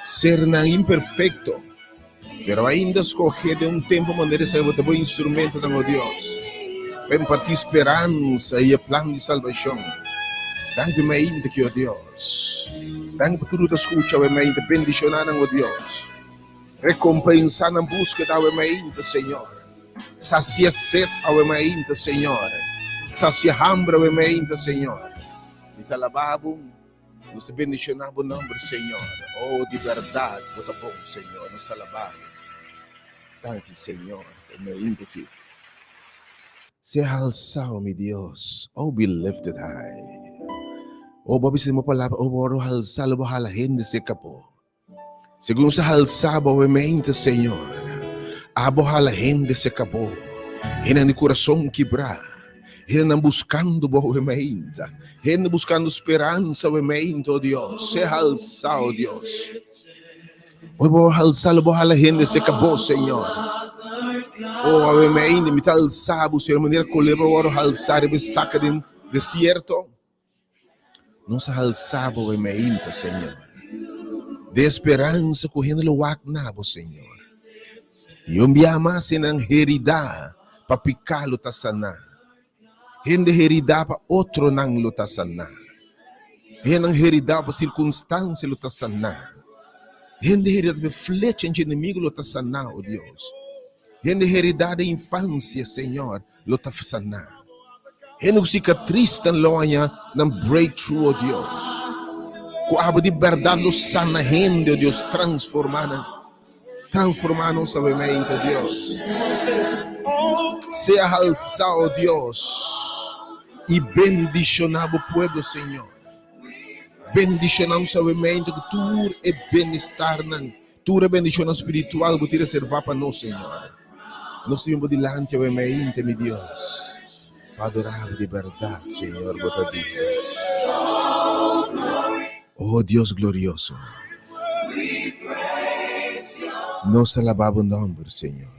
ser imperfeito, pero ainda escolher de tempo maneira de ser o bom instrumento de Deus. Para impartir esperança e o plano de salvação. Danke me ainda que Deus. Danke por tudo que escuta, me ainda bendicionar Deus. Recompensar na busca da me ainda, Senhor. Sacia sede ao me ainda, Senhor. Sacia hambre ao me ainda, Senhor. E te alabamos, nos bendicionamos o nome, Senhor. Oh, de verdade, muito bom, Senhor. Nos alabamos. Danke, Senhor. Me ainda que seja alçado, meu Deus. Oh, be lifted high. Oh, babi sa mo pala, oh, boro halsalo bo halahin de se kapo. Segundo sa halsabo, we mainta, Senhor. Abo halahin de se kapo. Hina ni coração quebrar. Hina buscando bo we mainta. Hina buscando esperança, we mainta, oh Deus. Se halsao, Deus. Oh, boro halsalo bo halahin de se kapo, Senhor. Oh, we mainta, mital sabo, Senhor, maneira coleba, boro halsar e saca de deserto. Nossa alçava o emeinte, Senhor. De esperança correndo no nabo, Senhor. E umbiama senang herida para picar lutasana. Hende herida para outro nang lutasana. Henang herida para circunstância lutasana. Hende herida para flecha de inimigo lutasana, oh Deus. Hende herida de infância, Senhor, lutasana. Henug cicatriz tan loya ng breakthrough, oh Deus. Kung abo di verdad lo sana hende, oh Deus, transformando sa mente, oh Deus. Sea alzado, oh Deus, y bendicionado pueblo, Señor. Bendicionamos sa mente, que tu e bienestar nang, tu e bendición espiritual, que tu reserva para nós, Señor. Nós temos dilante, oh mente, mi Deus. Adorado de verdade, Senhor, oh Deus glorioso, nos alabamos o nome, Senhor.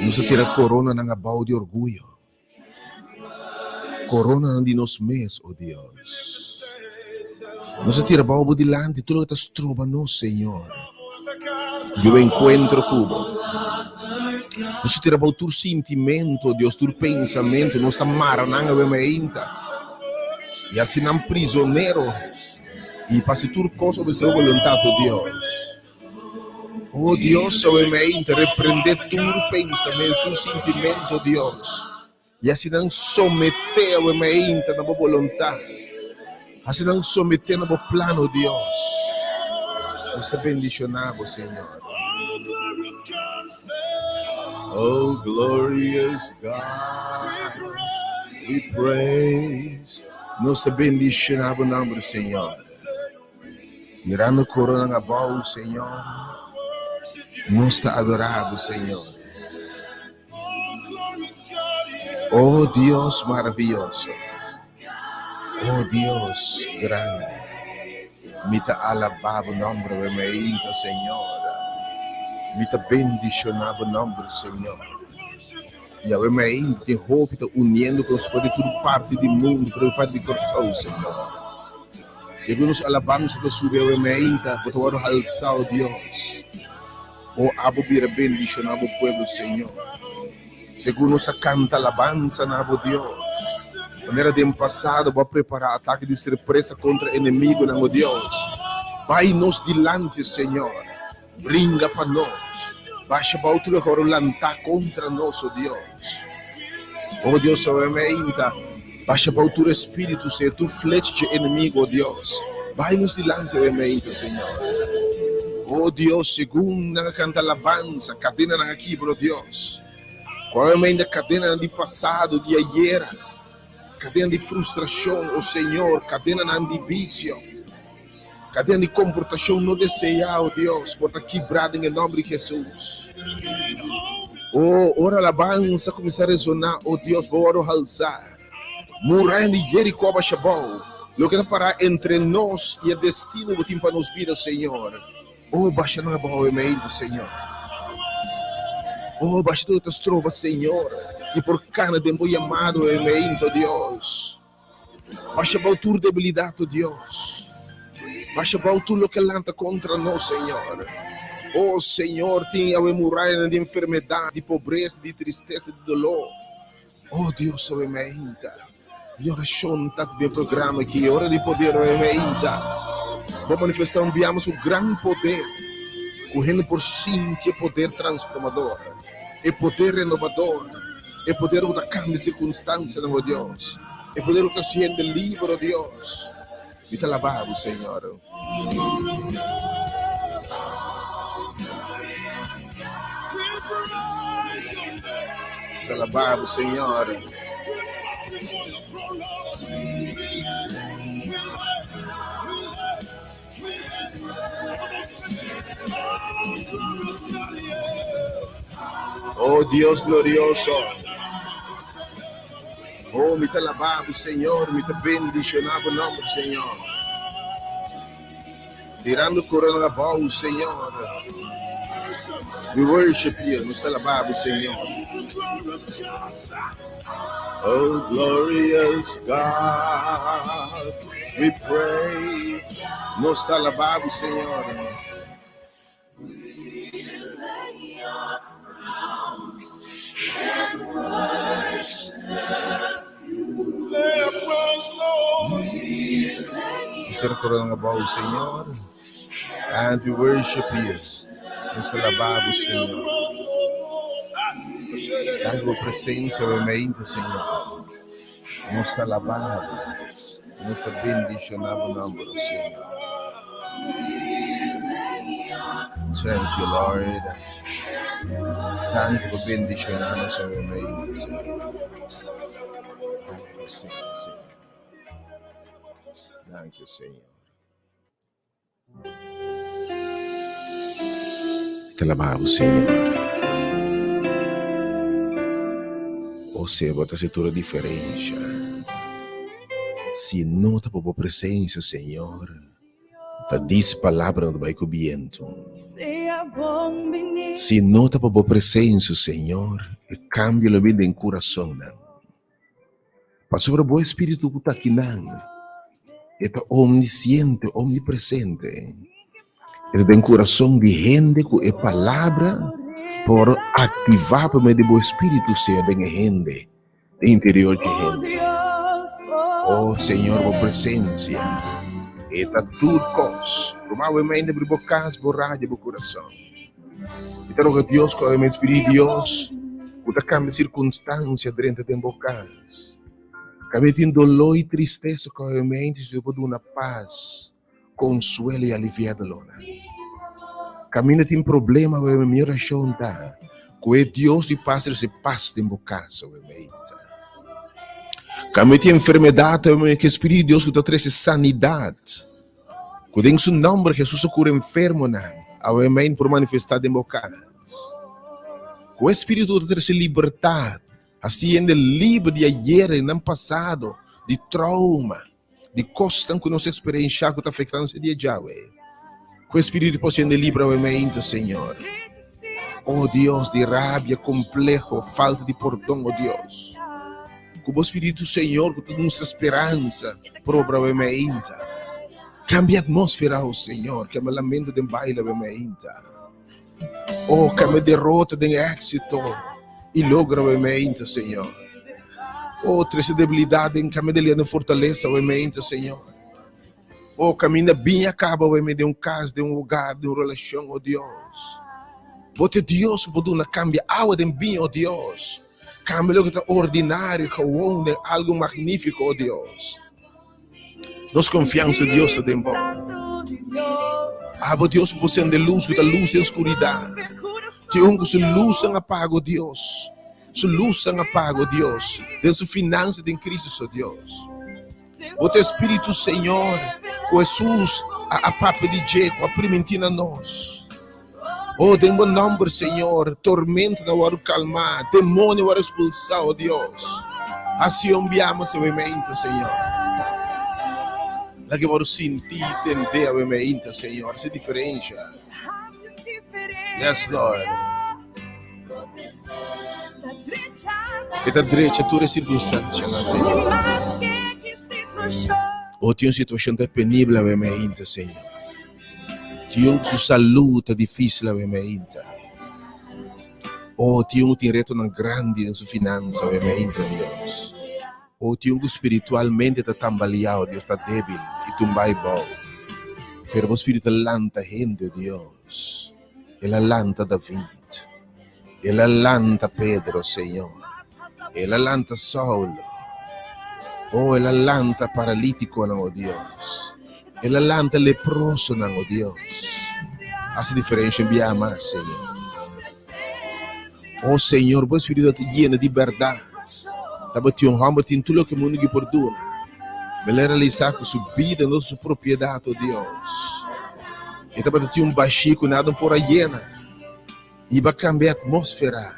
Nos tira corona ng abaw de orgulho, corona ng dinos mes, oh Deus. Nos tira abaw dilante, tudo que estás trobando, Senhor. Eu encontro cubo. Nós tira o teu sentimento, Deus, teu pensamento, nós amara nanga bemainta. E assim não prisioneiro e passe tua coisa sobre sua vontade, Deus. Oh Deus, o bemainta, repreender teu pensamento, teu sentimento, Deus. E assim não someter o bemainta na boa vontade. Assim não someter no plano, Deus. Nós te bendicionamos, Senhor. Oh, glorious God, we praise. Nós te bendicionamos o nome do Senhor. Tirando a corona na boa, Senhor. Nós te adoramos, Senhor. Oh, Deus maravilhoso. Oh, Deus grande. Me te alabamos o nome do meu Senhor. Me te bendicionava o nome do Senhor. E a minha ainda te roupa, te unindo com os fora de toda parte do mundo, fora de parte do coração, Senhor. Segundo os alabanças da sua minha ainda, por favor, alçar o Deus. O abo bira bendicionava o povo, Senhor. Segundo os canta alabança na abo Deus. Maneira de passado, vou preparar ataque de surpresa contra o inimigo, na Deus. Vai nos dilante, Senhor. Brinca para nós. Baixa para outro lugar lantar contra nós, oh Deus. Oh Deus, baixa para outro espírito, Senhor. Tu flecha de inimigo, oh Deus. Vai nos dilante, oh Senhor. Oh Deus, segundo na canta alabança, cadena na aqui, oh Deus. Qual é a cadena de passado, de ayer? Cadena de frustração, oh Senhor. Cadena de vício. Cadena de comportação não desejada, oh Deus, por estar quebrada em nome de Jesus. Oh, ora alabança começar a ressonar, oh Deus, bora alçar. Muralha de Jericó baixabou. Lo que para entre nós e o destino que tem para nos vidas, Senhor. Oh, baixa na boa mente, Senhor. Oh, baixa todas as trovas, Senhor. E por cana de boi amado, mente, oh Deus. Baixa para a tua debilidade, oh Deus. Mas bau tudo que lanta contra nós, Senhor. Oh, Senhor, tinha a muralha de enfermidade, de pobreza, de tristeza, de dolor. Oh, Deus, eu me inta. E oração tá do programa aqui, hora de poder, eu me inta. Vamos manifestar, enviamos o grande poder, correndo por cima, poder transformador, é poder renovador, é poder da cambio de circunstância, meu Deus, é poder que se rende livre, oh Deus. Me te lavado, Senhor. Está lavado, Senhor. Oh Deus glorioso. Oh, me te lavado, Senhor, me te bendicionava o nome do Senhor. Tirando o coronavírus, Senhor. We worship you, me te lavado, Senhor. Oh, glorious God, we praise. Nos te lavado, Senhor. Será coronavírus, Senhor. And we worship you. Nos te lavado, Senhor. Dá tua presença, obviamente, Senhor. Nos te lavado. Nos te bendicionava o nome do Senhor. Thank you, Lord. Thank you for bendicionando-nos, obviamente, Senhor. Thank you, Senhor. Te alabamos, Senhor. Você bota a tua diferença. Se nota por tua presença, Senhor, ta diz palavra no bairro viento. Se nota por tua presença, Senhor, e cambia a vida em coração. Pastor, o Espírito que está aqui, está omnisciente, omnipresente. Ele tem coração de gente que é palavra por ativar para meio do Espírito ser de gente, de interior de gente. Oh Senhor, a presença está tudo coisa. Provavelmente por bocas, borracha, por coração. Então que Deus, com o Espírito de Deus, que cambia circunstância dentro de bocas. Cabe tem dolor e tristeza, com a mente, se pode uma paz, consuelo e aliviado, Lona. Caminha tem problema, a minha oração tá. Que Deus e paz se paz em bocas, obviamente. Caminha tem enfermidade, que o Espírito de Deus que traz sanidade. Que tem seu nome, Jesus cura enfermo, obviamente, por manifestar em bocas. Que o Espírito traz liberdade. Assim, ainda livre de ayer e não passado, de trauma, de costa que nós experienciamos que está afetando esse dia já, que o Espírito possa ser livre, obviamente, Senhor. Oh Deus, de rabia, complexo, falta de perdão, oh Deus. Que o Espírito, Senhor, que toda nossa esperança, provavelmente, cambia a atmosfera, oh Senhor, que me lamento de baile, obviamente. Oh, que me derrota de éxito. E logra, obviamente, Senhor. Outra debilidade em caminho de fortaleza, obviamente, Senhor. Oh, caminho bem acaba, obviamente, de caso, de lugar, de uma relação, oh Deus. Bote Deus, pode uma cambia água de bem, oh Deus. Cambia o que está ordinário, que algo magnífico, oh Deus. Nós confiamos em Deus, de bom. Oh Deus, você é de luz, que está luz e escuridade. Que su luz não apaga, oh Deus. Su luz não apaga, oh Deus. De sua finança em Cristo, oh Deus. O teu Espírito, Senhor, com Jesus, a Papa de Jeco, a primentina nós. Oh, de bom nome, Senhor, tormenta não vai calmar, demônio vai expulsar, oh Deus. Assim enviamos, obviamente, Senhor. Lá que vamos sentir, entender, obviamente, Senhor, essa diferença. Yes, Lord. E da direita toda circunstância, Senhor. tinha uma situação penível, obviamente, Senhor. Tinha sua saúde difícil, obviamente. Tinha um reto grande em sua finança, obviamente, Deus. Tinha espiritualmente está tambaleado, Deus está débil e tumbai bom. Pero o Espírito lanta gente, Deus. Ele lanta David. Ele lanta Pedro, Senhor. Ele lanta Saulo. Ele lanta paralítico, não, Deus. Ele lanta leproso, não, Deus. Essa diferença envia mais, Senhor. Senhor, o Espírito te llena de verdade. Tava te honrando em tudo o que o mundo que perdona. Ele realizar com sua vida, não sua propriedade, Deus. E tava te baixo nada por a llena. E vai cambiar a atmosfera.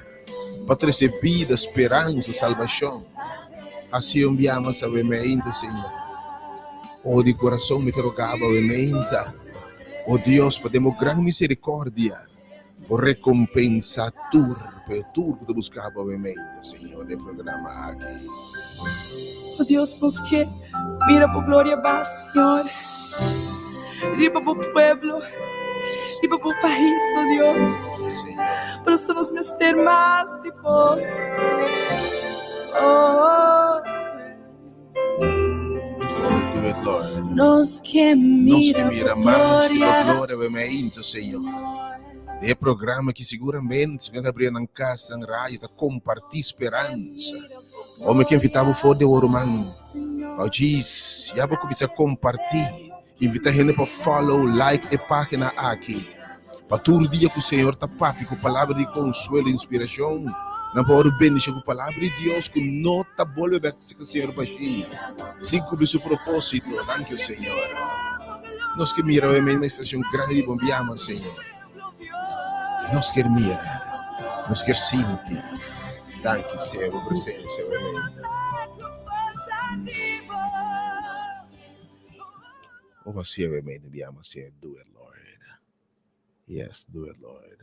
Para trazer vida, esperança, salvação. Assim enviamos a veemente, Senhor. De coração me trocava veemente. Deus, podemos grande misericórdia. Por recompensar tudo que tu buscava veemente, Senhor, de programa aqui. Deus, nos que mira por glória base, Senhor. Riba por pueblo. Riba por país, Deus. Sim, Senhor. Para isso nos mister mais, tipo. Do it, Lord. Nos que mira mais, glória veemente, Senhor. É programa que seguramente quando abrir na casa, na rádio, está compartilhar esperança. Homem que invitava fora de ouro, mano. Eu disse, já vou começar a compartilhar. Invita a gente para follow, like e página aqui. Para todo dia que o Senhor está papi com palavra de consuelo e inspiração. Não pode bendição com palavra de Deus, que nota boa que o Senhor baixi. Sim, cumprir seu propósito. Thank you, Senhor. Nós que mira a manifestação grande de bombeama, Senhor. Nós quer mira, nós quer sentir. Thank you, Senhor, por presença. Assim, obviamente, enviamos assim, do it, Lord. Yes, do it, Lord.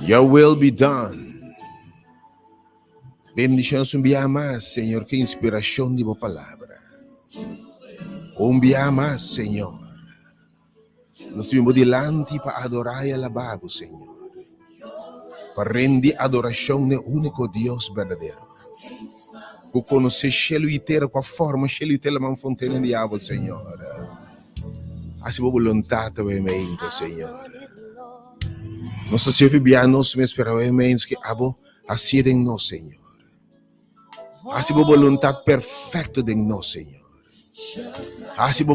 Your will be done. Bendição enviamos, Senhor, que inspiração de tua palavra. Enviamos, Senhor. Nós vimos delante para adorar e alabar o Senhor. Para render adoração ao único Deus verdadeiro. Para conhecer o cielo inteiro com a forma, o cielo inteiro uma fonte de água, Senhor. Assim a vontade, obviamente, Senhor. Nossa Senhor, nós me esperamos que a água assim em nós, Senhor. Assim a vontade perfeita de nós, Senhor. Assim a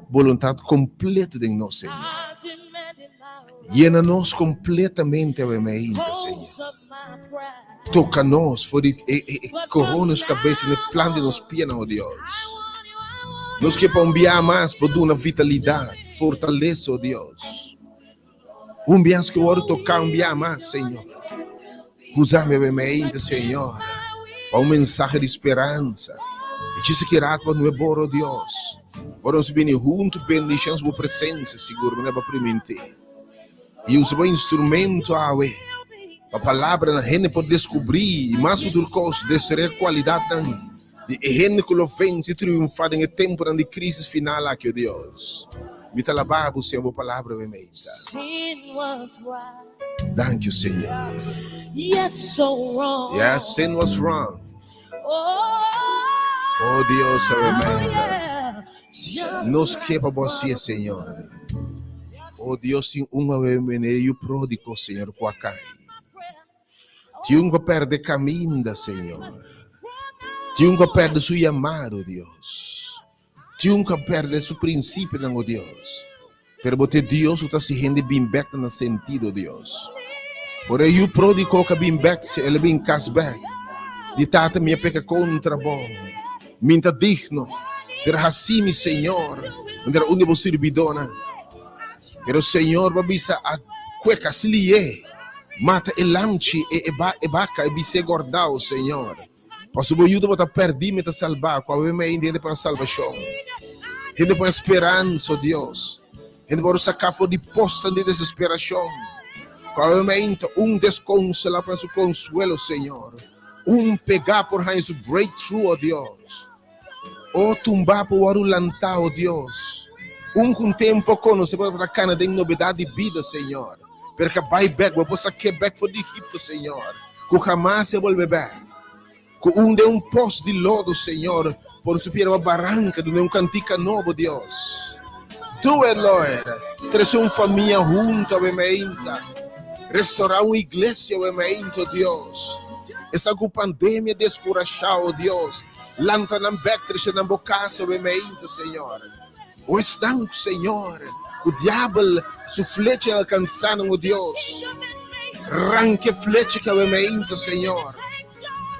vontade completa de nós, Senhor. Llena-nos completamente, obviamente, Senhor. Toca-nos, corona os cabeças no plano de nos pés, oh Deus. Nos que para enviar mais, para dar uma vitalidade, fortaleza, oh Deus. Enviamos que o ouro tocar, enviar mais, Senhor. Usar-me, obviamente, Senhor, para mensagem de esperança. E disse que irá para não oh Deus. Vamos vir juntos, bendições por presença, seguro, não é para permitir. E usa o instrumento, a palavra na gente pode descobrir, mas o turcos, destruir a qualidade de gente que lo vence e triunfar em tempo de crise final aqui, Deus. Me talabar o Senhor, a palavra obviamente. Thank you, Senhor. Yes, so wrong. Yes, sin was wrong. Oh Deus, obviamente. Nos quepa você, Senhor. Oh Deus, tem uma maneira e o pródigo, Senhor, com a carne. Tem um que perde caminho, Senhor. Tem um que perde seu chamado, Deus. Tem um que perde seu princípio, não, Deus. Pero você, Deus, está se rende bem back no sentido, Deus. Por aí o pródigo que bem back, ele bem casback. De tata minha peca contra bom. Minta digno. Pero assim, Senhor, onde onde você servidona. Pero Senhor, babisa a cueca slie. Mata e lanche e baca e bise gordao, Senhor. Posso me ajudar para perder me salvar, com a minha entende para salvação. Entende para esperança, Deus. Entende para sacar fora de posta de desesperação. Com a minha desconsola para seu consuelo, Senhor. pegar por Heinz breakthrough, oh Deus. Tumbar por warulanta, oh Deus. Com tempo quando você pode para Canadá em novidade de vida, Senhor. Porque vai back, vou passar que back for the Egito, Senhor. Que jamais se volve back. Que de poço de lodo, Senhor, por subir uma barranca de cantica novo, Deus. Do it, Lord. Trazer uma família junto, obviamente. Restaurar uma igreja, obviamente, Deus. Essa pandemia descurachar, oh Deus. Lanta na back, trazer na bocaça, obviamente, Senhor. O estanco, Senhor. O diabo, sua flecha alcançando, oh Deus. Ranque flecha que obviamente, Senhor.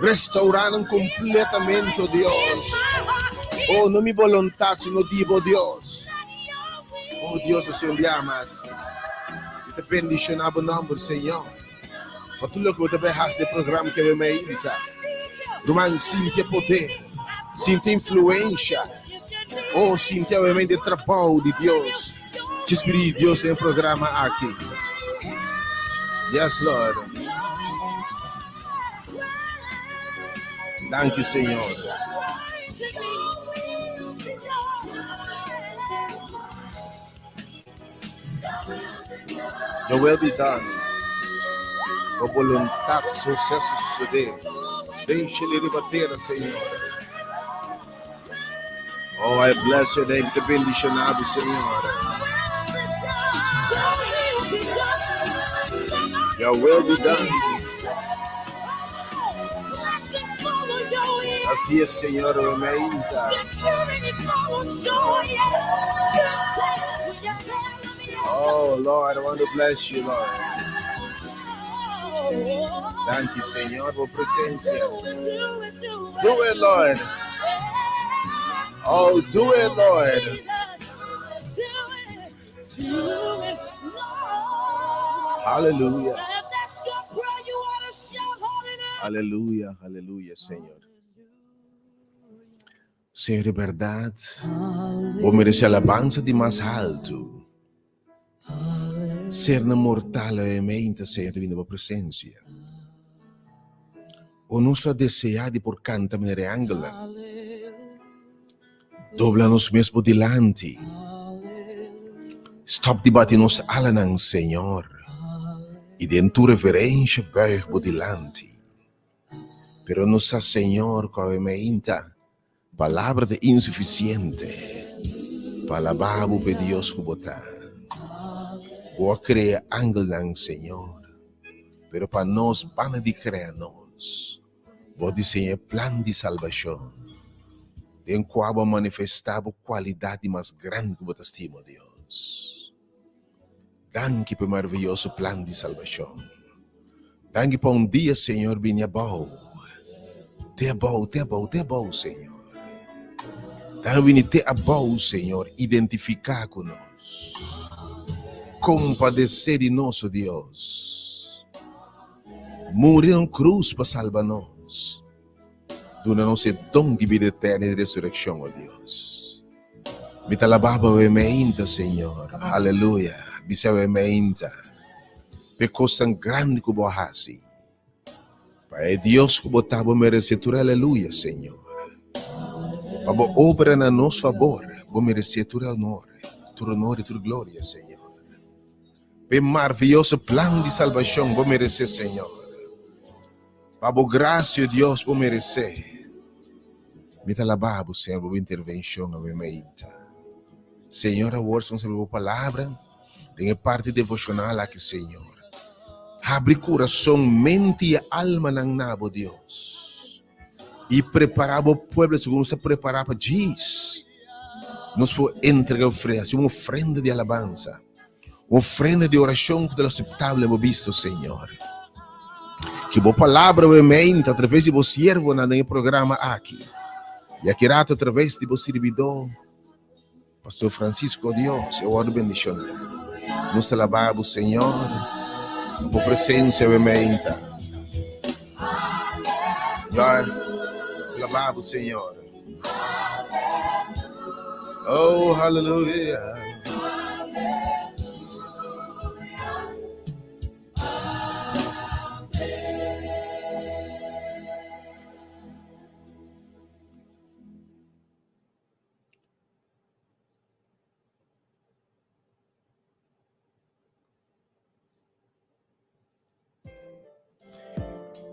Restaurando completamente, oh Deus. Oh, não me vontade, não digo, Deus. Oh, Deus, o Senhor llamas. E te bendicionava o nome, Senhor. Para tudo que você vai fazer programa que me inta. Rumang, sinta poder, sinta influência. Oh, sinta obviamente o trabalho de Deus. O Espírito de Deus tem um programa aqui. Yes, Lord. Thank you, Senhor. Your will be done. A vontade, sucesso suceder. Deixe-lhe rebater, Senhor. Oh, I bless your name. Te bendicionado, Senhor. Your will be done. Así es, Señor, aumenta. Oh, Lord, I want to bless you, Lord. Thank you, Señor, por presencia. Do it, Lord. Oh, do it, Lord. Hallelujah. Aleluya, aleluya, Señor. Senhor, de verdade, vou merecer alabança de mais alto. Ser na mortal é mente, Senhor, vindo a presença. O nosso deseado por canta maneira angela. Dobla-nos mesmo dilante. Stop de bater nos alanan, Senhor. E dentro reverência, berro dilante. Pero nossa Senhor, com a mente, palavra de insuficiente. Palavra de Deus que botar. Vou criar angelan, Senhor. Pero para nós, para de criar nós. Vou desenhar plano de salvação. Em qual vou manifestar a qualidade mais grande que você estima, Deus. Danke por maravilhoso plano de salvação. Danke por dia, Senhor, vinha bom. Te é bom, Senhor. Também te é bom, Senhor, identificar conosco. Compadecer de nosso Deus. Morrer na cruz para salvar-nos. Dona-nos o dom de vida eterna e de ressurreição, ó Deus. Me talababa o emeinta, Senhor. Aleluia. Bisa o emeinta. Pe coisa grande que vou fazer. Pai Deus que botava merecer, aleluia, Senhor. Para obra na nosso favor, vou merecer tu honor e tu glória, Senhor. Para maravilhoso plano de salvação, vou merecer, Senhor. Para graça de Deus, vou merecer. Me talababo, Senhor, por intervenção, obviamente. Senhor, a oração sobre a palavra, tem parte devocional aqui, Senhor. Abre coração, mente e alma na nabo, Deus. E preparar o povo segundo se preparar para diz. Nos foi entregar uma ofrenda de alabança. Uma ofrenda de oração que é aceitável, é visto, Senhor. Que boa palavra, obviamente, através de você servo no programa aqui. E aqui rato, através de você servidor, Pastor Francisco, Deus, eu oro bendição. Nos alabamos, Senhor. Por presença, obviamente. Alabado, Senhor. Oh, aleluia.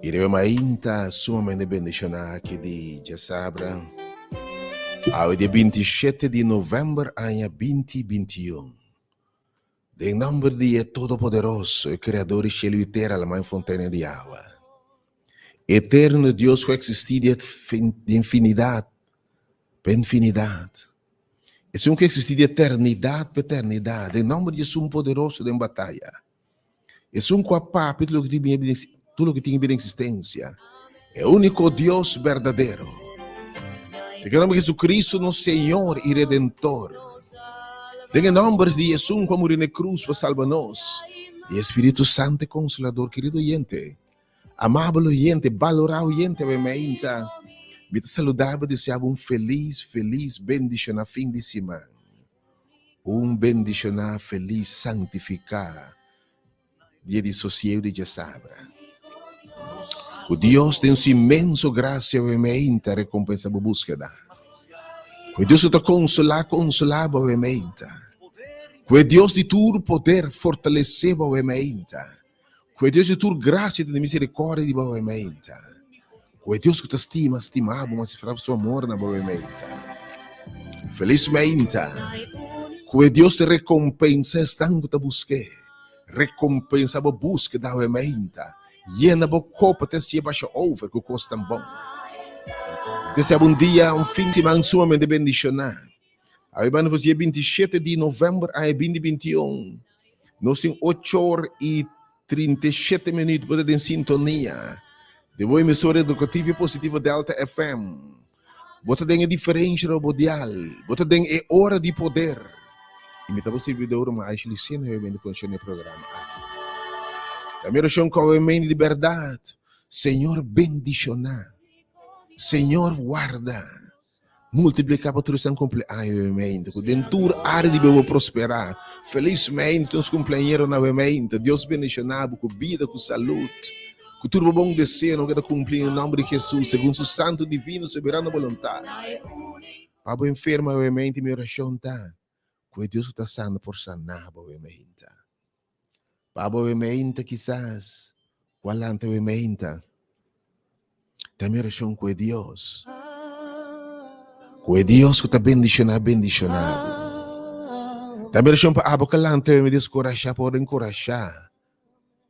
Iremos ainda sumamente bendicionar aqui de Jasabra. Ao dia 27 de novembro, ano 2021. Em nome de Todo-Poderoso, o Criador e Cielo e Terra, a Mãe Fontaine de Água. Eterno Deus que existe de infinidade para infinidade. É um que existe de eternidade para eternidade. Em nome de Jesus, um poderoso em batalha. É um capaz de tudo que tem vida em existência. É o único Deus verdadeiro. Em nome de Jesus Cristo, nosso Senhor e Redentor. Em nome de Jesus, que morreu na cruz para salvar-nos. E Espírito Santo, Consolador, querido oyente. Amável oyente, valorado oyente, obviamente. Me saludava e deseava feliz, bendicionar fim de semana. Bendicionar feliz, santificar. Dia de sossego de Jasabra. O Deus tem sua imensa graça, obviamente, a recompensa da búsqueda. O Deus te consolar, obviamente. O Deus de todo poder fortalecer, obviamente. O Deus de toda graça e de misericórdia, obviamente. O Deus que te estima, estimado, mas se fará seu amor, obviamente. Felizmente, o Deus te recompensa, estando que te busque. Recompensa a búsqueda, obviamente. Llena a copa, te se baixa over, que custa bom. Desejo dia, fim de semana sumamente bendicionar. Aí, no dia 27 de novembro de 2021, nós temos 8h37 para em sintonia. De uma emissora educativa e positiva Delta FM. Bota tem a diferença radial. Bota tem a hora de poder. E me estava servidor, mas licena eu venho com o programa. Também eu com o de verdade. Senhor, bendicionar. Senhor, guarda. Multiplicar para todos os cumpleaños. Dentro da área de prosperar. Felizmente, nos cumpleaños novamente. Deus bendicionar com vida, com saúde. Com tudo bom desejo, não quero cumprir em nome de Jesus, segundo o santo, divino, soberano vontade. Para o enfermo, obviamente, minha oração está. Que Deus está sanando por sanar, obviamente. Para obviamente, quizás, qualante, obviamente. Também oração com Deus. Com Deus que está bendicionado. Também oração para abo calante, me descorajar, por encorajar.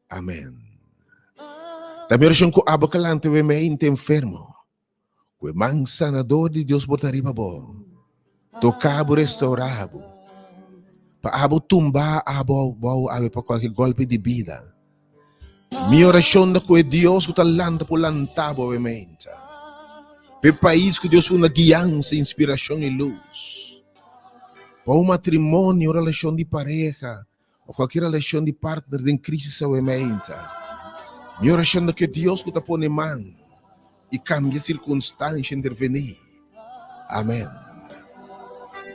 Amém. Também oração com abo calante, obviamente, enfermo. Com o man sanador de Deus botaria bom. Tocabo, restaurabo. Para abo tumbar, abo para qualquer golpe de vida. Minha oração é com Deus que está lanta por lantabo, obviamente. Para o país que Deus foi na guiança, inspiração e luz. Para o matrimônio, relação de pareja, ou qualquer relação de partner em crise, obviamente. Minha oração é que Deus que está pondo mão e cambia a circunstância, intervenir. Amém.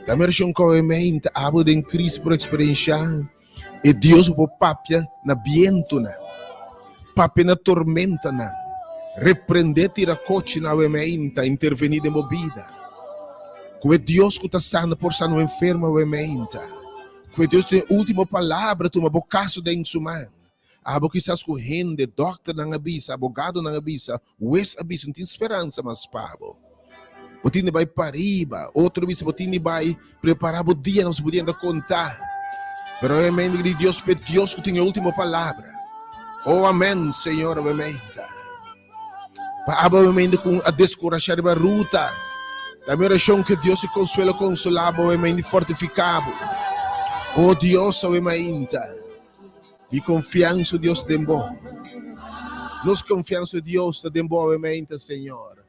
Também oração que obviamente, abo em crise por experiência, e Deus o papia na viento, papia na tormenta, repreender, tira coche na obviamente, intervenir de movida. Que Deus que está sano por sano enfermo, obviamente. Que Deus tem a última palavra, toma bocaço de insumar. Abo quizás correndo, doctor na abisa, abogado na abisa, West abisa, não tem esperança, mas pabo. Botini vai pariba, outro abisa, botini vai preparar o dia, não se podia ainda contar. Pero obviamente de Deus, para Deus que tem a última palavra. Oh, amém, Senhor, obviamente. Para obviamente com a descorajar a ruta. Também oração que Deus se consuela, consolava, obviamente fortificava. Oh, Deus, obviamente. E confiança em Deus tem bom. Nos confiança em Deus tem bom, obviamente, Senhor.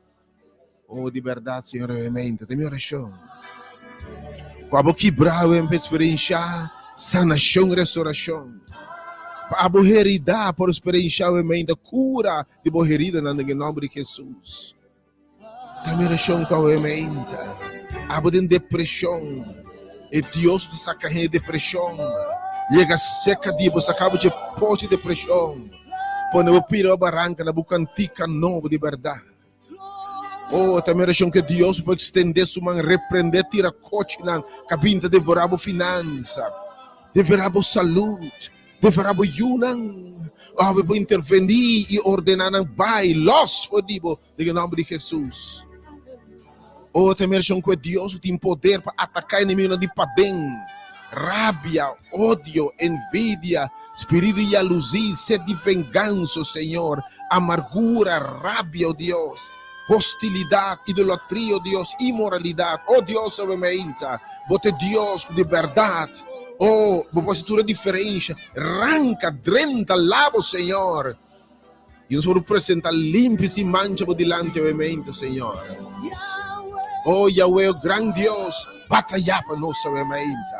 Oh, de verdade, Senhor, obviamente. Tem minha oração. Quando quebrar, obviamente, experiência, sanação, restauração. Para a herida, por experiência, obviamente, cura de boa herida, em nome de Jesus. Tem minha oração, obviamente. Abo de depressão. E Deus te saca de depressão. Chega seca de você acaba de pôr de depressão. Põe o piro a barranca na bucantica nova de verdade. Oh, também acham que Deus pode estender sua mão, repreender, tira coche na cabinda, devorar a finança, devorar a saúde, Deverá bo yunang. We po intervenir e ordenar ng bai. Los for dibo. Em nome de Jesus. Temer com Deus tem poder para atacar inimigo de padem. Rábia, ódio, envidia, espírito de alusia, sede de vingança, Senhor. Amargura, rábia, oh Deus. Hostilidade, idolatria, oh Deus. Imoralidade, oh Deus, obviamente. Bote Deus de verdade. Postura diferente. Arranca, drenta, lava, Senhor. E nós vamos apresentar limpo e mancha por delante, obviamente, Senhor. Yahweh, grande Deus, batalha para nós, obviamente.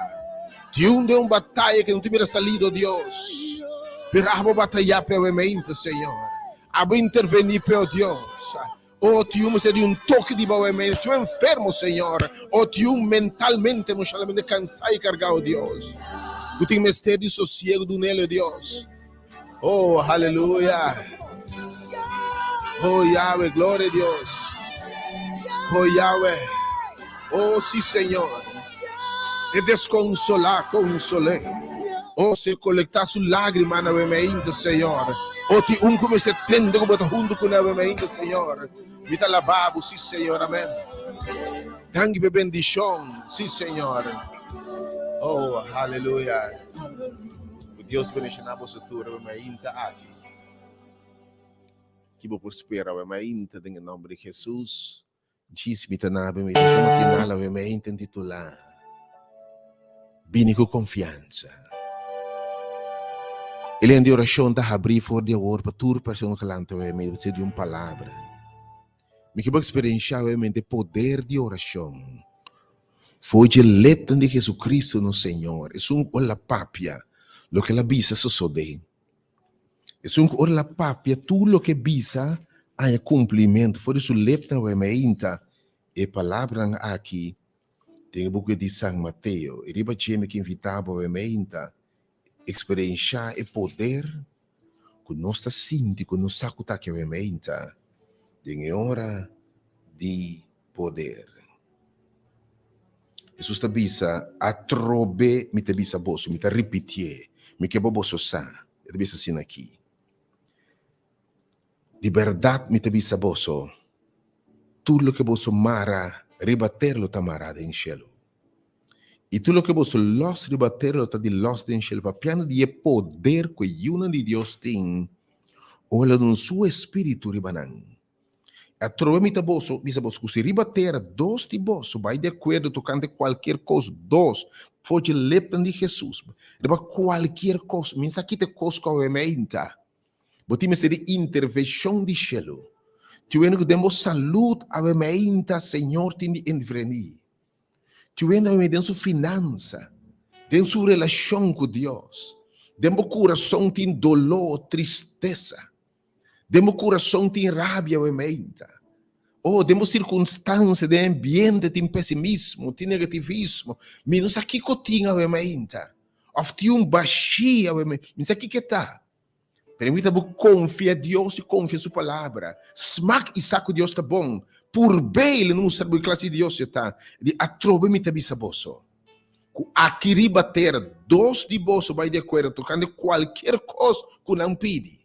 De uma batalha que não tiver salido, Deus. Pero abo batalha, obviamente, Senhor. Abo intervenir, Deus. Tium se de toque de obviamente. Tu enfermo, Senhor. Tium mentalmente, emocionalmente cansado e carregado, Deus. Tu tem mistério de sossego do nele, Deus. Aleluia. Yahweh, glória a Deus. Yahweh, sim, Senhor, e desconsolar, consolar, se coletar sua lágrima novamente, Senhor, te como se tende como te junto com novamente, Senhor, me te lavabo, sim, Senhor, amém. Thank you, bendição, sim, Senhor. Aleluia. Deus bendiga a vossa tua, novamente, aqui. Que vou prosperar, novamente, em nome de Jesus. Jesus me tanabe me deixou maquinala me intitular Bini com confiança. Ele em oração da abrir for de ouro para toda pessoa que lanta me precisa de uma palavra. Me que vou experienciar de poder de oração. Foi de lepta de Jesus Cristo no Senhor. É ola papia lo que la bisa sucede. É ola papia tudo lo que bisa há cumprimento, por isso lepta e palavra aqui tem o book de São Mateus, e riba tinha que invitava experienciar e poder que nós está sinti, que nós sacuta que tem hora de poder. Jesus está bisa a trobe, me te bisa bosso, me te repetir, me que bosso sa, te bisa assim aqui. De verdade, me te bisa bosso. Tudo que bosso mara, ribaterlo tamarada em cielo. E tudo que bosso los ribaterlo tá de los em cielo. Para piano de poder que una de Deus tem, olha no seu espírito ribanan. A trova me te bosso, bisa bosso, se ribater dos de bosso, vai de acordo tocando qualquer coisa, dos, foi de leptan de Jesus. Riba qualquer coisa, minha aqui te coisa que aumenta. Botimos de intervenção de cielo. Tuendo que demos saúde a meinta, Senhor, tem de intervenir. Tuendo que demos sua finança, demos sua relação com Deus. Demos coração tem dolor, tristeza. Demos coração tem rabia a meinta. Demos circunstância de ambiente tem pessimismo, tem negativismo. Menos aqui que tinha a meinta. Of tem baixia a meinta. Menos aqui que está. Permita-vos confiar em Deus e confiar em sua palavra. Smack e saco Deus está bom. Por bem, ele não sabe que classe de Deus está. De atrobe me tabi saboso. Aqui ribater dos de bolso vai de acordo, tocando qualquer coisa que não pede.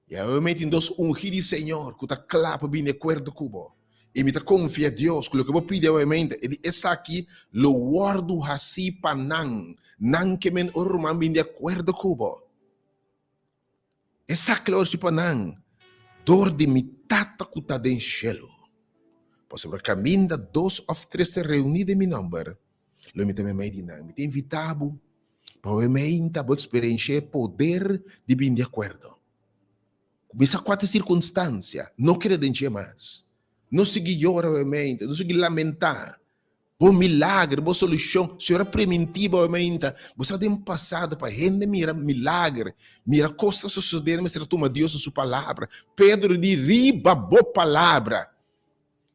E obviamente, dos ungir Senhor, que está claro bem de acordo com você. E me confia em Deus, que o que você pede, obviamente, ele é aqui, lo guardo assim para não que me orman bem de acordo com você. Essa claro se panang dor de mitata kuta den cielo. Pois para caminho dos ou três reunidos em meu nome, lo me também medina, me tem invitado para me intabo experiência poder de bem de acordo. Bisa quatro circunstâncias, não quero denche mais, não seguir obviamente, não seguir lamentar. Bom milagre, boa solução, senhora preventiva, obviamente. Você tem passado para gente mira milagre, mira coisas sucedendo, mas você toma Deus a sua palavra. Pedro de riba, boa palavra.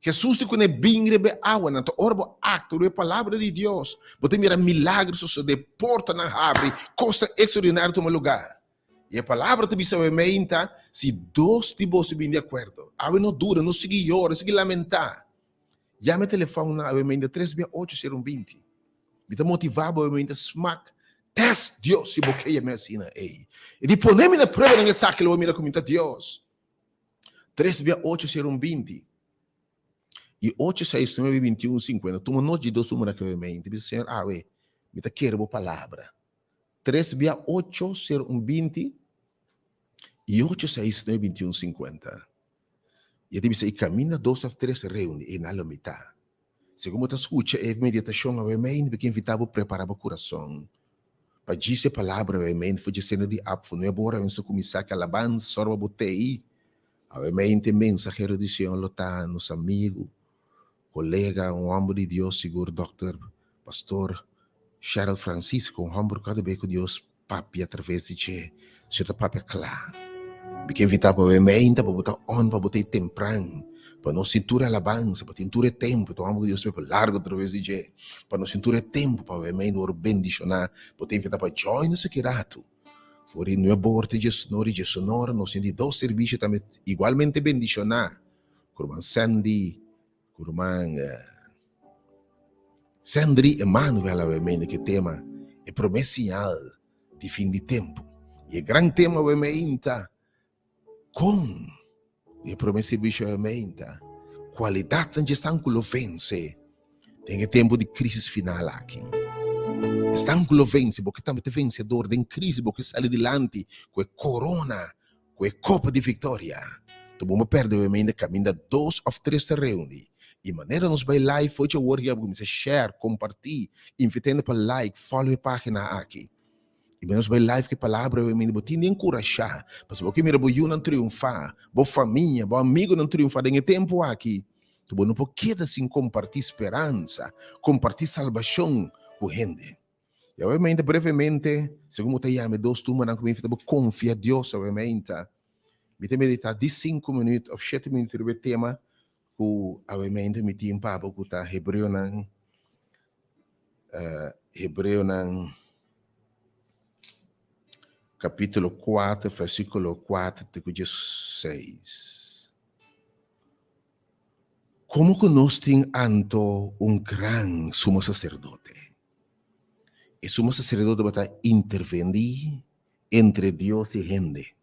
Jesus te conhece bem, rebe água, na tua orbo acto, a palavra de Deus. Você mira milagre suceder, porta na abre, coisa extraordinária toma lugar. E a palavra te bisa, obviamente, se dois de você bem de acordo. Ave não dura, não sigue llorar, sigue lamentar. Já me telefone na obviamente 368-020. Me está motivado obviamente smack Test Dios si boqueia mesina ei. E di ponemi na prova nel saque lo mira comita Dios. 3 via 8 ser 20. E 8 6 9 21 50. Tu não de dois números que eu me diz Senhor, me tá quero palavra. 3 via 8 ser 20 e 8 6 9 21 50. E ele diz, e caminha 2 a 3 reúne e na mitad. Segundo tu escuta a meditação a mim, porque invitava a preparar o coração. Para dizer a palavra a mim, foi dizendo de apfo, não é bora, eu sou começar a alabança, sorba botei. A mim tem mensagero de Senhor, lota, nos amigos, colega, homem de Deus, seguro, doctor, pastor, Cheryl Francisco, homem cada vez que Deus papi através de você, certo papi claro. Porque invitava a mim, para botar on, para botar temprano, para não cintura alabança, para cintura tempo, então amo Deus para largo através de você, para não cintura tempo, para mim, do bendicionar, para invitar para join no secreto. Fori não é borte de sonora, nós temos dois serviços também igualmente bendicionar. Curman Sandy, Curman Sandri Emmanuel, obviamente, que tema é promessinal de fim de tempo. E o grande tema, obviamente, com e promessa bicho obviamente, qualidade de sangue vence. Tem tempo de crise final aqui. Stanculo vence, porque também é vencedor de crise, porque sai adiante com a corona, com a copa de vitória. Tu vamos perder obviamente, caminha 2 ou 3 se reúne. E maneira nos vai live, foi o work, você share, compartilhar, invitando para like, follow a página aqui. E menos vai live que palavra eu me botin de encorajar, porque porque mira bo não triunfar, bo família, bo amigo não triunfar em tempo aqui. Tu não pode quedar sem compartilhar esperança, compartilhar salvação com gente. E obviamente brevemente, segundo te chama dois turmas na comunidade, confia Deus obviamente. Me tem meditar de 5 minutos ou 7 minutos sobre o tema, que obviamente me tem papo que tá Hebreu nan capítulo 4, versículo 4 até 16. Como que nós temos anto grande sumo sacerdote? E sumo sacerdote vai intervenir entre Deus e gente.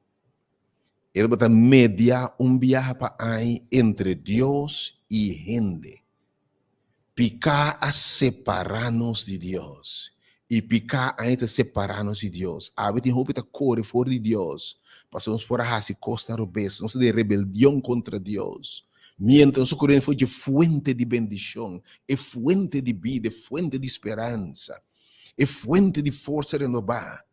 Ele vai mediar viaje para aí entre Deus e gente. Picar a separar-nos de Deus. E picar ainda separar-nos de Deus. A gente roupa a correr fora de Deus. Passamos por a se costa obeso, não se de rebelião contra Deus. Mientras o correndo foi de fuente de bendição, é fuente de vida, é fuente de esperança, é fuente de força renovada.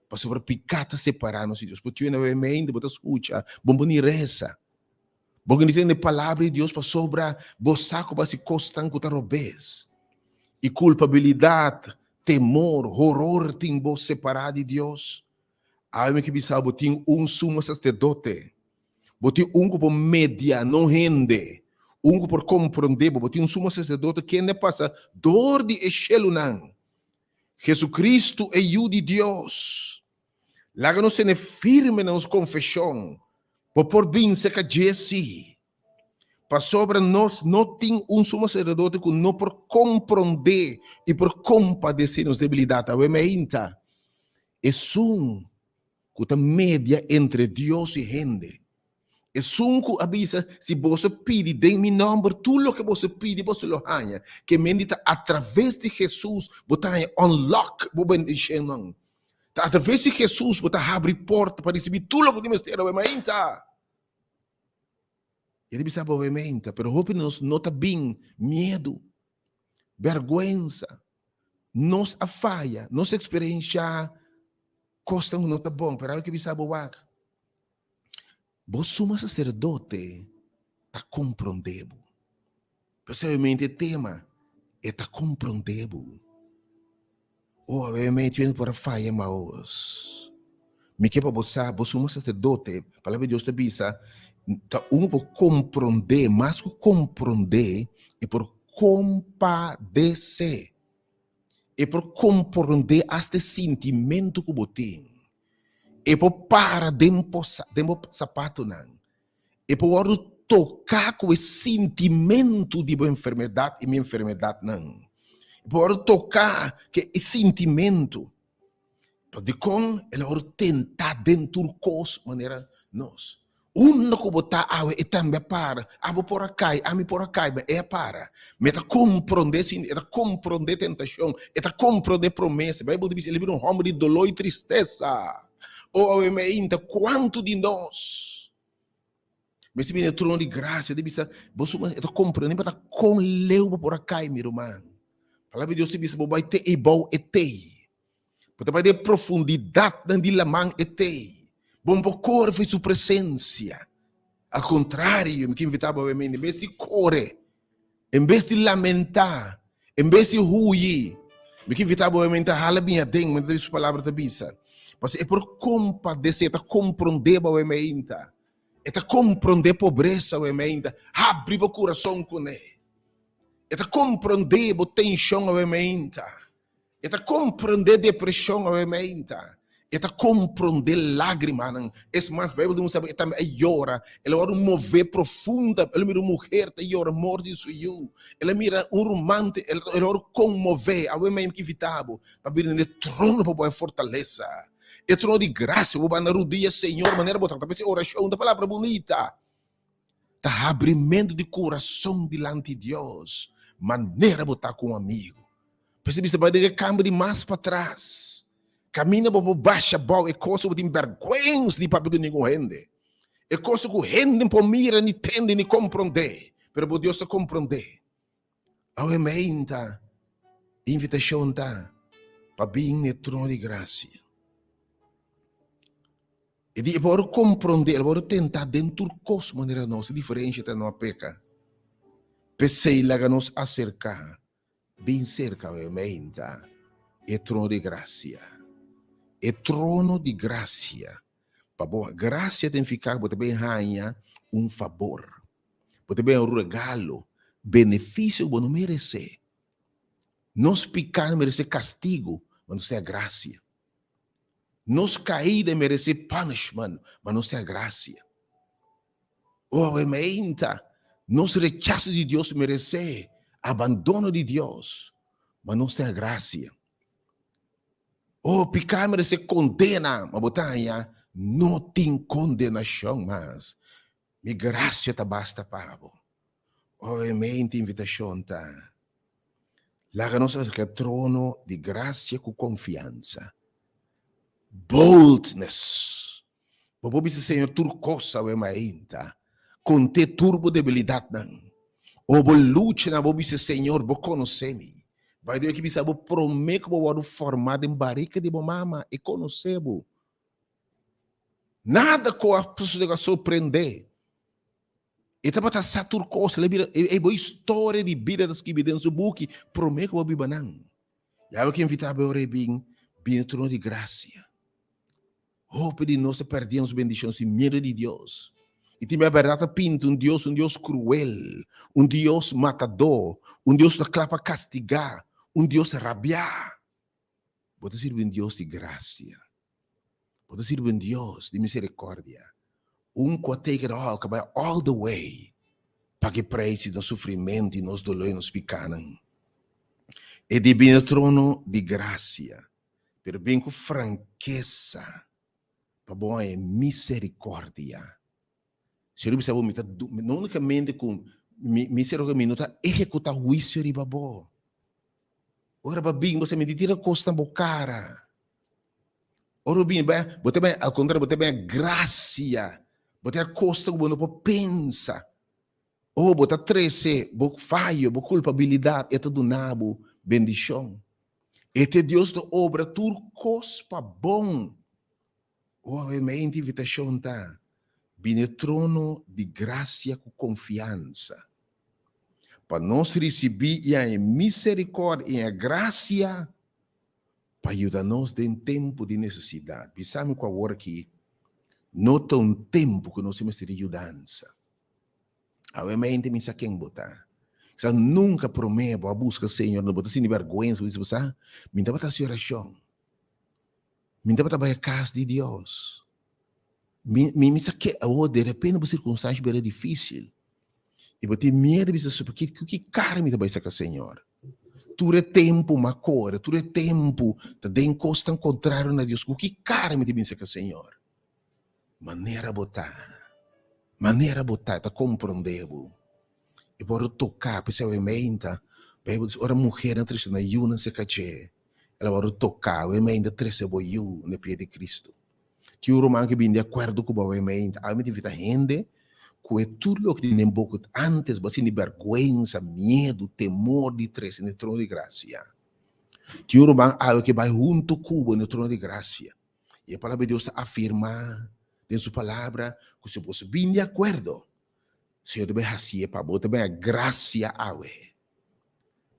Para sobre picar separar-nos de Deus. Porque eu não me ainda, você escuta, bom ni reza. Bom ni tem a palavra de Deus para sobre você para se costar contra obeso. E culpabilidade, temor, horror tem vos separar de Deus. Aí que bisa botin sumo sacerdote. Botin por media, não rende. Por compreender, botin sumo sacerdote que ne passa dor de echelunan. Jesucristo é o de Deus. Lá que nós temos firme na nossa confissão. Por bem se que Jesse. Para sobre nós não tem sumo sacerdote que não por compreender e por compadecer nos debilidades. Obviamente, é que está média entre Deus e gente. É que avisa, se você pede, dê meu nome, tudo o que você pede, você lo ganha. Que medita através de Jesus, você unlock a bendição. Através de Jesus, você abre porta para receber tudo o que temos ter, obviamente. Ele diz, obviamente, mas roupa-nos não está bem, medo, vergonha, nos falha, nossa experiência, costa não está bom, mas que bisa boa. Vos sumo sacerdote está compreendendo. Possivelmente o tema é está compreendendo. Ou obviamente vindo para falha, mas me que para você, vos sumo sacerdote, a palavra de Deus te bisa, por compreender, mais que compreender, é por compadecer. É por compreender este sentimento que você tem. É por parar dentro sapato não. É por tocar com o sentimento de minha enfermidade e minha enfermidade não. É por tocar que esse sentimento De com, ela ora tentar dentro cos maneira nós. Una ko botar awe itambe para, abo por acai, ami por acai, é para. Meta compreender sim, eta compreender tentação, eta compreender promessa. A Bíblia diz, ele vira homem de dolor e tristeza. Ou eu me ainda quanto de nós. Mas se vem o trono de graça, ele diz, você eta compreender, meta com leu por acai, meu irmão. A palavra de Deus diz, bobai te e bom etei. Porque vai ter profundidade de lamang etei. Bom por foi sua presença. Ao contrário, me invitava a mim, em vez de correr, em vez de lamentar, em vez de ruir, me invitava a mim a hala minha deng, mas das palavras da bisa. Mas é por compadecer, é compreender a mim, é compreender a pobreza a mim, abrir o coração com ele, é compreender a tensão a mim, é compreender a depressão a mim. Eta compreender lágrima, es mais, a Bíblia demonstra que também chora, ela ora mover profunda, ela mira uma mulher, ela chora morte suyo, ela mira romance, ela ora comover, a mãe que vitabo, para vir no trono para fortaleza, o trono de graça, para na rodia Senhor, maneira botar, talvez oração da palavra bonita, tá abrimento de coração diante de Deus, maneira botar com um amigo, percebe você vai ter que câmbio mais para trás. Caminha para baixo, é coisa de vergonha de papel que ninguém rende. É coisa que rende para mira, nem entende, nem compreender. Mas por Deus compreender. Obviamente, a invitação está para vir no trono de graça. E de para compreender, para tentar dentro do cosmos maneira nossa, diferente da nossa peca. Pensei lá que nos acercar, bem cerca, obviamente, o trono de graça. É trono de graça. Para graça tem que ficar, pode bem ganhar favor. Pode bem regalo, benefício que não merece. Nós pecar merece castigo, mas não é graça. Nós caída merece punishment, mas não é graça. Obviamente, nós rechaço de Deus merece abandono de Deus, mas não é graça. Pecar merece condena, mas botanha não tem condenação mais. Me graça tá basta para você. Obviamente, invitação tá. Lá nós que trono de graça com confiança. Boldness. Bobo disse Senhor turcosa o ainda. Conte turbo debilidade não. Bo luta na bobo disse Senhor, bo conhece-me. Vai Deus que bisa bo promet que bo formado em barrica de bo mama e conhecebo. Nada com a pessoa surpreender. E tá para satur coisa, é boa história de vida das que videm no book, promet que bo bibanang. Já eu que invitava o rebim, bem trono de graça. Hope de nós perdemos bendições e medo de Deus. E tem a verdade pinta um Deus cruel, um Deus matador, um Deus que clama castigar, um Deus rabiar. Pode ser um Deus de graça. Pode ser um Deus de misericórdia. Que take it all, que vai all the way, para que preço do sofrimento e nos dolores nos picanam. E divino trono de graça, pero bem com franqueza, para bom é misericórdia. Se ele sabe, não unicamente com misericórdia, não está executar o juízo de babo. Ora, babinho, você me tira a costa na cara. Ora, bem, você bem, ao contrário, você bem a graça. Você a costa que você não pensa. Ou você trece, você falha, você culpabilidade, é tudo nabo, bendição. Este Deus da obra, tudo cospa bom. Oh, a minha invitação está. Bine trono de graça com confiança. Para nós receber a misericórdia e a graça para ajudar-nos em tempo de necessidade. Pensamos com a hora que não tem um tempo que nós temos de ajudança. A mente me sabe quem botar. Você nunca promete a busca, Senhor, não botar sem vergonha, você me dá para a oração. Me dá para a casa de Deus. Me sabe de repente uma circunstância bem difícil. E você medo de saber que cara me dá para Senhor. tu é tempo macora, tu é tempo de den costa encontrar na Deus. O que cara me diz que Senhor? Maneira botar, tá compreendendo. E por tocar, pessoalmente, ora mulher entre na yuna se caché. Ela vai tocar, o emenda trece boiu no pé de Cristo. Que o romano que vem de acordo com o emenda, a minha vida rende, que é tudo que tem um pouco antes, mas de vergonha, medo, temor de trece no trono de graça. Que o romano algo que vai junto com no trono de graça. E a palavra de Deus afirma, em sua palavra, que se você vem de acordo, se eu deve fazer para você, também a graça a ver.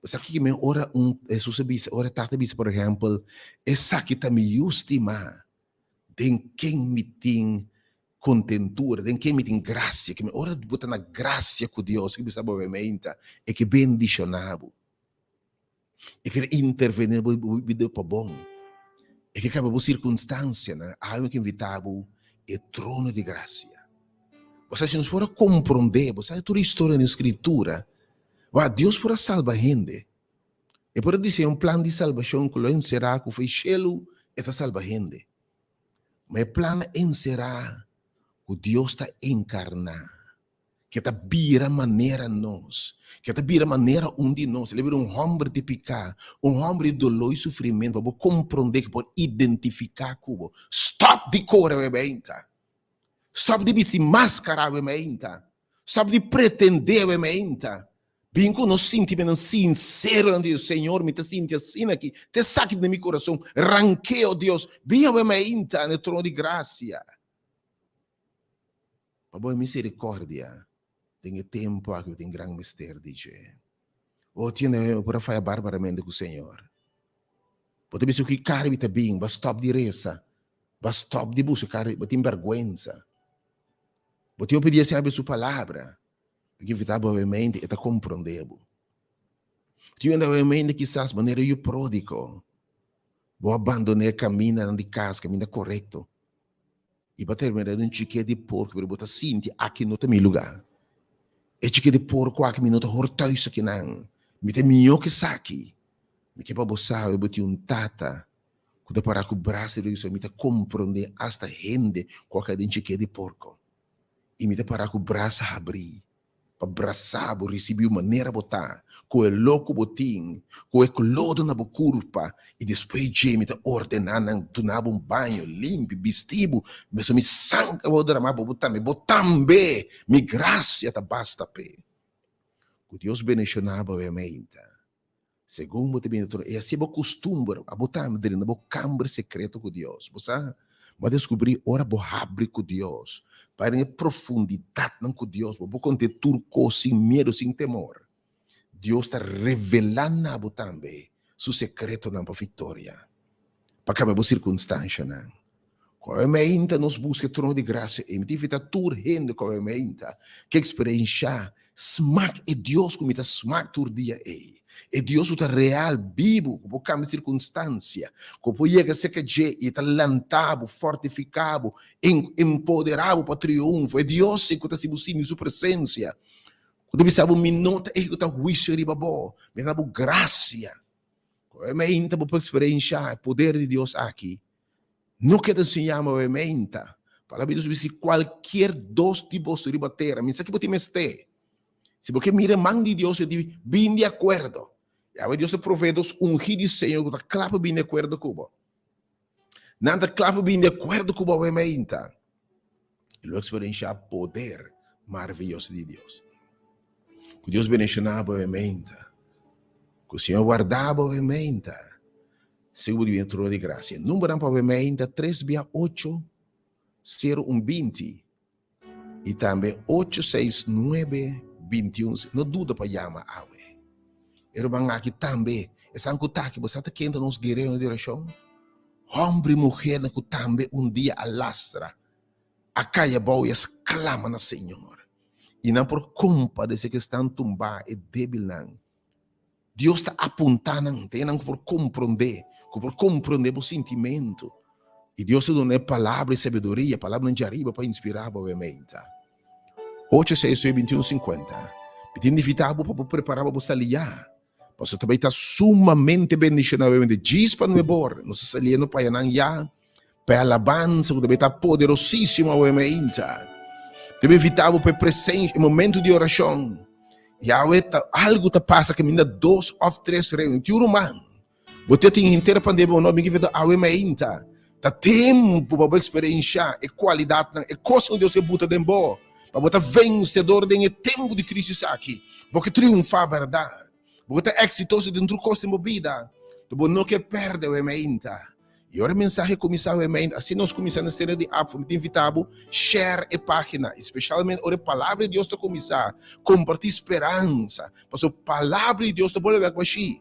Mas aqui que me ora Jesus diz, ora tata diz, por exemplo, essa que tá me justima, den quem me tem contentura, den quem me tem graça, que me ora botar na graça com Deus, que me sabe obviamente, é que bendicionado, é que intervenir para bom, é que acaba por circunstância, né? Algo que invitava é trono de graça. Você se nos for compreender, você toda a história na escritura, Deus para salvar gente. E por dizer um plano de salvação que lo encerrar, que foi cielo, está salvar gente. Mas o plano encerrar, que Deus está encarnar, que está vira maneira nós, que está vira maneira de nós. Ele vira homem de pecar, homem de dolor e sofrimento, para compreender, que pode identificar como. Stop de correr, stop de vestir máscara, stop de pretender, Vim com nos sentimentos sinceros ante o Senhor, me te sinto assim aqui, te saque do meu coração, ranqueio Deus, vinha no trono de graça. Para boa misericórdia, tem tempo que tem grande mistério, dizer. Ou tinha para fazer barbaramente com o Senhor. Pode ver se o que cara está bem, vai stop de reza, vai stop de buscar, vai ter vergonha. Pode obedecer a sua palavra. Porque obviamente está compreendendo. Tu obviamente quizás maneira eu pródigo. Vou abandonar caminho de casa, caminho correto. E para terminar um chique de porco, para botar sinti aqui no meu lugar. E chique de porco aqui me nota hortões aqui não. Me tem melhor que saque. Me que para botar eu botei tata. Quando para com o braço de isso, me tem compreender hasta rende qualquer de chique de porco. E me tem para com o braço abrir. Para abraçar, receber maneira botar, com o louco botim, com o colodo na curva, e depois de me ordenar, tomar banho, limpo, vestido, mas me sangue vou derramar, me botar bem, me graça tá basta pé. Que Deus bendicionava obviamente. Segundo o bem, é assim o costume, a botar dentro na câmara secreta com Deus, você vai descobrir ora abre com Deus. Para ter profundidade com Deus, para conter tudo sem medo, sem temor. Deus está revelando também seu secreto na vitória. Para cada circunstância. Obviamente, nós buscamos o trono de graça. E me tivita tudo rende, obviamente, que experiência, smack é Deus que me dá smack todo dia. É Deus que está real, vivo, por cada circunstância. Que pode chegar a ser que está lantado, fortificado, empoderado para triunfo. É Deus que está se buscando em sua presença. Quando você sabe um minuto, é que está juízo de babó. Me dá graça. Obviamente, para experienciar o poder de Deus aqui. Não quero ensinar, obviamente. Para mim, se qualquer dos tipos de bater, mas aqui pode me estar. Se porque mira mão de Deus, eu digo, bem de acordo. E aí Deus provê dos ungidos de Senhor, que clapa bem de acordo com o nada clapa bem de acordo com o obviamente. E logo experienciar o poder maravilhoso de Deus. Que Deus bendicionava, obviamente. Que o Senhor guardava, obviamente. Segundo o trono de graça. Número obviamente 368 0120 e também 869 21. Não duda para chamar a we. Irmão aqui também. Essa ancuta que você está querendo nos guerreiros de oração. Homem e mulher que também dia alastra. A caia boa e exclama no Senhor. E não por culpa desse que estão tumbar e débil não. Deus está apontando, tem por compreender o sentimento. E Deus te dá palavra e sabedoria, palavra de arriba para inspirar, obviamente. 866-2150. Pedindo invitado para preparar para você aliar. Pastor também está sumamente bendicionado. Diz para nós, nós saliendo para yanang ya, para alabança, que também está poderosíssimo, também evitava para presente, em momento de oração. Yahweh, algo te passa que ainda 2 ou 3 reuniões, tio man. Você tem inteira pandemia, o nome que vem da Yahweh mainta. Tá tempo para experienciar a qualidade, a coisa que Deus se bota dentro, para botar vencedor dentro tempo de crise aqui, porque triunfar a verdade. Porque é exitoso dentro do costo de vida. Tu não quer perder o mainta. E ora mensagem começar o mainta, assim nós começamos a série de app, te invitamos share a página, especialmente ora a palavra de Deus te começar, compartilhar esperança, para a palavra de Deus te pode ver com você.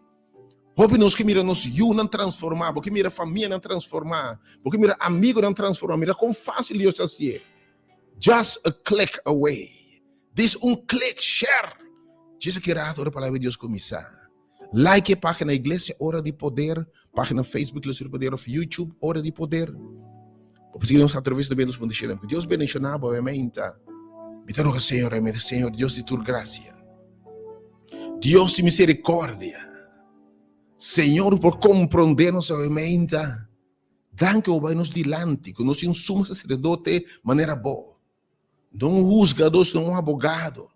Hope nós que mira nos não transformar, porque mira família não transformar, porque mira amigo não transformar, mira como fácil Deus assim. Just a click away. This click, share. Diz que rato a palavra de Deus começar. Like a página Igreja Hora de Poder, página Facebook Igreja de Poder, of YouTube Hora de Poder. Porque nós através do bem nos podemos Deus bendicione, obviamente. Me rogo, Senhor, Senhor, Deus de tua graça. Deus de misericórdia. Senhor, por compreender-nos, obviamente. Danke, o nos dilante, que nós somos sumo sacerdote de maneira boa. Não juzgador, não abogado.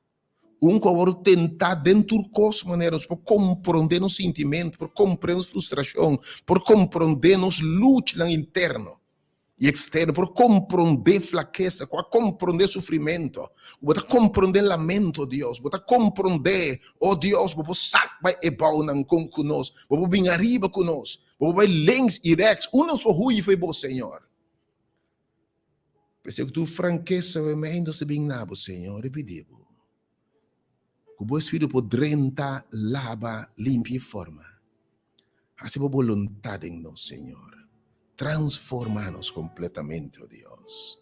Qual tentar dentro de coisas maneiras por compreender nos sentimentos, por compreender nos frustração, por compreender nos luta interno e externo, por compreender fraqueza, por compreender sofrimento, por compreender lamento, Deus, por compreender, oh Deus, por saber e baunan com conosco, por vir arriba conosco, por vir links e rex, unos por ruim foi bom, Senhor. Pensei que tu franqueza e mendo se bem nabo, Senhor, e pedimos. Que o bom Espírito podrenta, lava, limpa e forma. Assim a vontade em nós, Senhor. Transforma-nos completamente, oh Deus.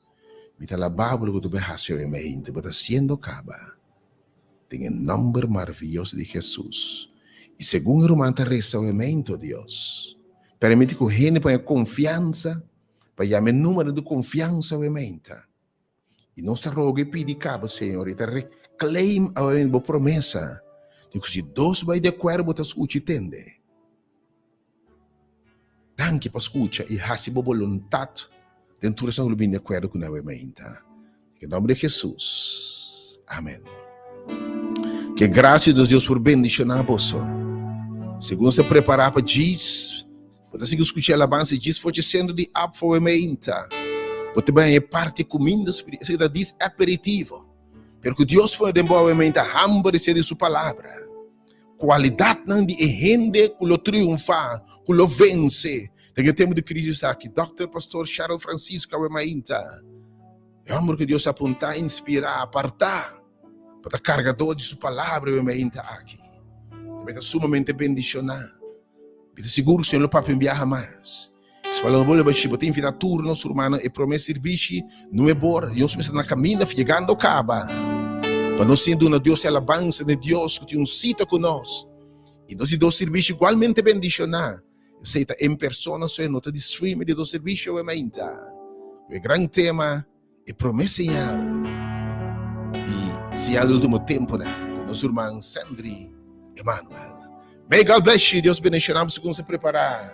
Mita la Bíblia que tu behaste em mente, mas sendo caba. Tem o nome maravilhoso de Jesus. E segundo o Romano reza em mente, oh Deus. Permite que o gente tenha confiança, para chamar número de confiança em mente. E nós te rogo e pedi cabo, Senhor, e te reclaim a boa promessa. De que se dois vai de acordo, te escute e tende. Danke para escuta e hace boa vontade dentro dessa lubinha de acordo com a mente. Em nome de Jesus. Amém. Que graça de Deus por bendicionar a você. Segundo se preparar para diz, você seguir escutar a alabança e diz, foi sendo de up for a mente. Você vai é parte comida espiritual, diz aperitivo. Porque Deus foi de boa mente, hambre de sua palavra. Qualidade não de rende, que lo triunfa, que lo vence. Tem tempo de crise aqui. Dr. Pastor Charles Francisco Wemainta. É amor que Deus apontar, inspirar, apartar. Para a carregador de sua palavra Wemainta aqui. Também está sumamente bendicionado. Está seguro, Senhor, o Papa enviar mais. Se falando bolha baixo, tem vida turno, nosso irmão, e promessa serviço, não é bom. Deus está na caminho, chegando ao cabo. Para nós sendo uma Deus, a alabança de Deus, que tem cita conosco. E nós damos serviço igualmente bendicionado. Seja em pessoa, só nota de streaming de dos serviços, é mainta. O grande tema é promessa e se é o último tempo, né? Com nosso irmão Sandri Emmanuel. May God bless you. Deus bendicionamos segundo se preparar.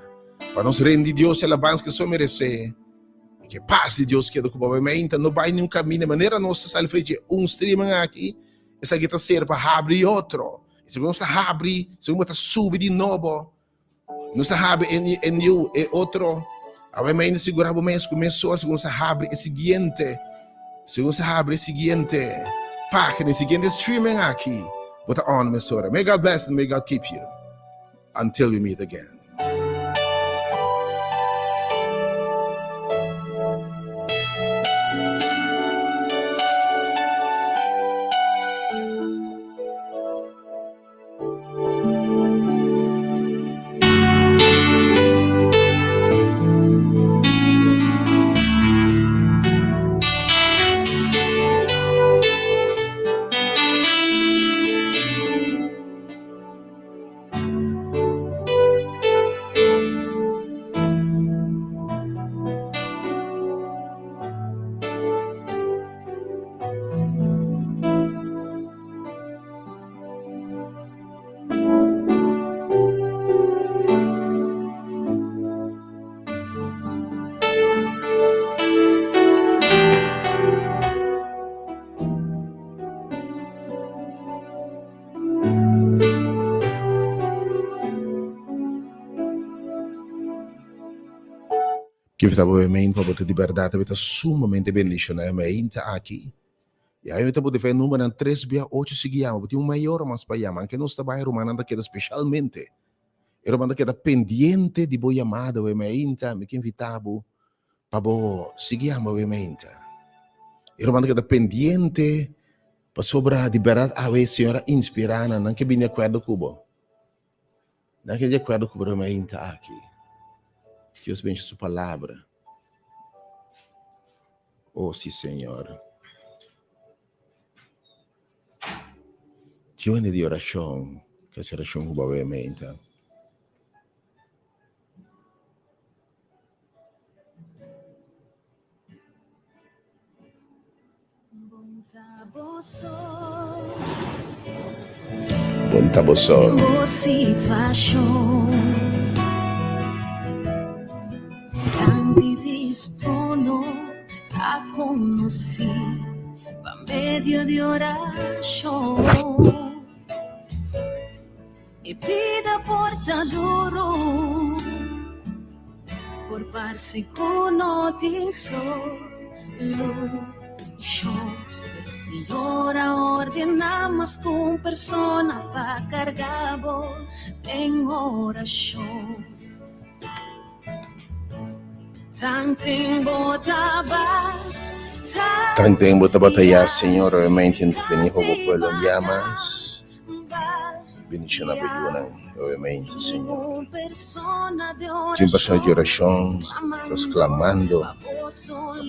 Para nos render Deus a alabança que só merece. E que paz de Deus queda com o mainta. Não vai nenhum caminho de maneira nossa, salve de streaming aqui. Essa aqui está ser para abrir outro. E segundo está abre, segundo está subir de novo. Não está abre em you e outro. A mainta segurar o mês começou, segundo está abre é seguinte. Segundo está abre é seguinte. Página seguinte streaming aqui. Bota on, emissora. May God bless and may God keep you. Until we meet again. Que está movimento para botar liberdade, está sumamente bendicionamento aqui. E aí kita pode ver número 3 via 8 seguiamo, tem maior mas para chamar, que não está vai romana que especialmente. E romana que pendiente de boa chamada, obviamente, me que invitavo para bo seguiamo obviamente. E romana que pendiente para sobre a liberdade a ver senhora inspirada, não que bem de acordo com não que de acordo com obviamente aqui. Deus bendiga sua palavra. Oh, sim, Senhor. Tione di oração, que essa oração provavelmente. Bom taboso. Boa situação. Tanti di stono a conosci, va medio di oração. E pida portador por parsi conotin solution. Pero si ora ordenamos con persona pa cargabo en oración. Tanting botaba. Tanting botaba Senhor, obviamente, em definir como o pueblo llamas. Bendición a Beliona, obviamente, Senhor. Tem pessoas de oração, nós clamando a boa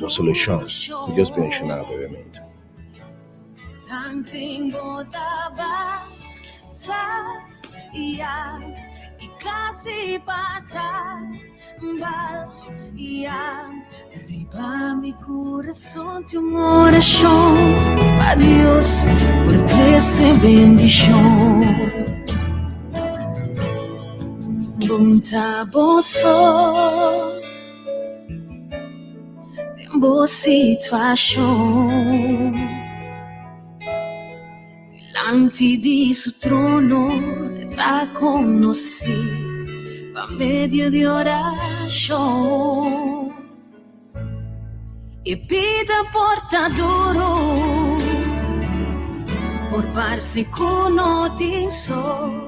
solução. Que Deus bendicione, obviamente. Tanting botaba, e casi pata, arriba mi corazón de una oración a Dios porque esa bendición. Bunta boso, tembo situación, delante di su trono está conocí. A medio de oración y pida portador por parsi conotin solution.